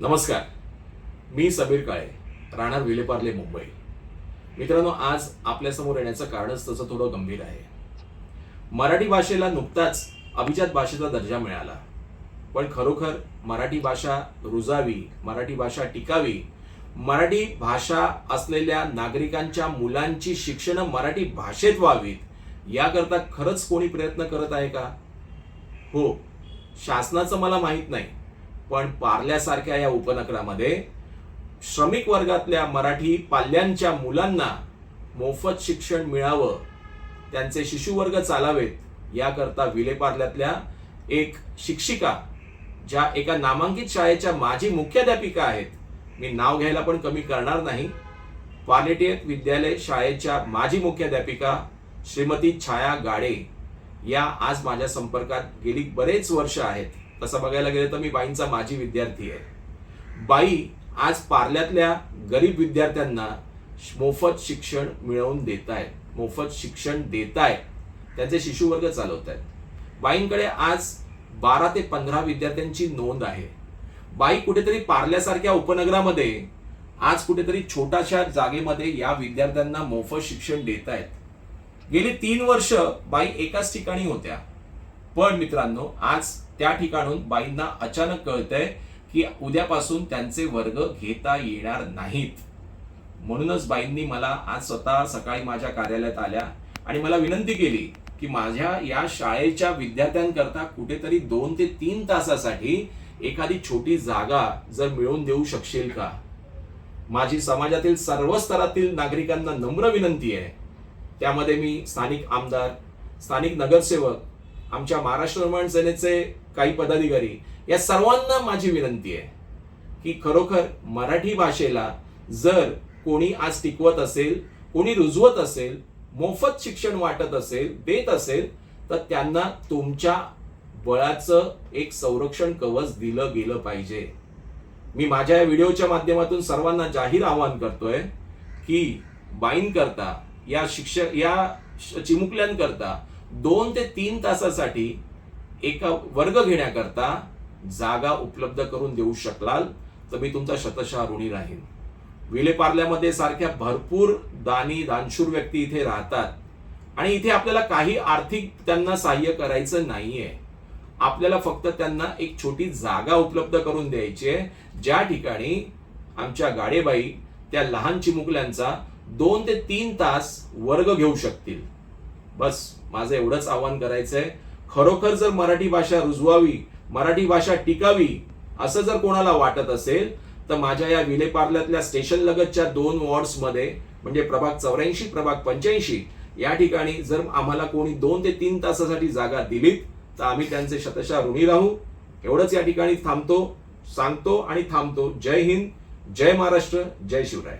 नमस्कार, मी सबीर काळे, राहणार विलेपार्ले, मुंबई. मित्रांनो, आज आपल्यासमोर येण्याचं कारणच तसं थोडं गंभीर आहे. मराठी भाषेला नुकताच अभिजात भाषेचा दर्जा मिळाला, पण खरोखर मराठी भाषा रुजावी, मराठी भाषा टिकावी, मराठी भाषा असलेल्या नागरिकांच्या मुलांची शिक्षण मराठी भाषेत व्हावीत, याकरता खरंच कोणी प्रयत्न करत आहे का? हो, शासनाचं मला माहीत नाही, पण पार्ल्यासारख्या या उपनगरामध्ये श्रमिक वर्गातल्या मराठी पाल्यांच्या मुलांना मोफत शिक्षण मिळावं, त्यांचे शिशुवर्ग चालावेत, याकरता विलेपार्ल्यातल्या एक शिक्षिका, ज्या एका नामांकित शाळेच्या माजी मुख्याध्यापिका आहेत, मी नाव घ्यायला पण कमी करणार नाही, पार्लेटियन विद्यालय शाळेच्या माजी मुख्याध्यापिका श्रीमती छाया गाडे या आज माझ्या संपर्कात गेली बरेच वर्ष आहेत. तसं बघायला गेलं तर मी बाईंचा माजी विद्यार्थी आहे. बाई आज पार्ल्यातल्या गरीब विद्यार्थ्यांना मोफत शिक्षण मिळवून देत आहेत, मोफत शिक्षण देत आहेत, त्यांचे शिशुवर्ग चालवत आहेत. बाईंकडे आज 12 ते 15 विद्यार्थ्यांची नोंद आहे. बाई कुठेतरी पार्ल्यासारख्या उपनगरामध्ये आज कुठेतरी छोट्याशा जागेमध्ये या विद्यार्थ्यांना मोफत शिक्षण देत आहेत. गेली 3 वर्ष बाई एकाच ठिकाणी होत्या, पण मित्रांनो, आज त्या ठिकाणून बाईंना अचानक कळतंय की उद्यापासून त्यांचे वर्ग घेता येणार नाहीत. म्हणूनच बाईंनी मला आज स्वतः सकाळी माझ्या कार्यालयात आल्या आणि मला विनंती केली की माझ्या या शाळेच्या विद्यार्थ्यांकरता कुठेतरी 2 ते 3 तासासाठी एखादी छोटी जागा जर मिळवून देऊ शकशील का? माझी समाजातील सर्व स्तरातील नागरिकांना नम्र विनंती आहे. त्यामध्ये मी स्थानिक आमदार, स्थानिक नगरसेवक, आमच्या महाराष्ट्र निर्माण सेनेचे काही पदाधिकारी, या सर्वांना माझी विनंती आहे की खरोखर मराठी भाषेला जर कोणी आज टिकवत असेल, कोणी रुजवत असेल, मोफत शिक्षण वाटत असेल, देत असेल, तर त्यांना तुमच्या बळाचं एक संरक्षण कवच दिलं गेलं पाहिजे. मी माझ्या या व्हिडिओच्या माध्यमातून सर्वांना जाहीर आवाहन करतोय की बाईंकरता, या चिमुकल्यांकरता 2 ते 3 तासासाठी एका वर्ग घेण्याकरता जागा उपलब्ध करून देऊ शकलाल तर मी तुमचा शतशः ऋणी राहीन. विलेपार्ल्यामध्ये सारख्या भरपूर दानशूर व्यक्ती इथे राहतात आणि इथे आपल्याला काही आर्थिक त्यांना सहाय्य करायचं नाहीये. आपल्याला फक्त त्यांना एक छोटी जागा उपलब्ध करून द्यायची आहे, ज्या ठिकाणी आमच्या गाडेबाई त्या लहान चिमुकल्यांचा 2 ते 3 तास वर्ग घेऊ शकतील. बस माझं एवढंच आवाहन करायचंय. खरोखर जर मराठी भाषा रुजवावी, मराठी भाषा टिकावी असं जर कोणाला वाटत असेल तर माझ्या या विलेपार्ल्यातल्या स्टेशन लगतच्या 2 वॉर्ड्समध्ये म्हणजे प्रभाग 84, प्रभाग 85 या ठिकाणी जर आम्हाला कोणी 2 ते 3 तासासाठी जागा दिलीत तर आम्ही त्यांचे शतशः ऋणी राहू. एवढंच या ठिकाणी सांगतो आणि थांबतो. जय हिंद, जय महाराष्ट्र, जय शिवराय.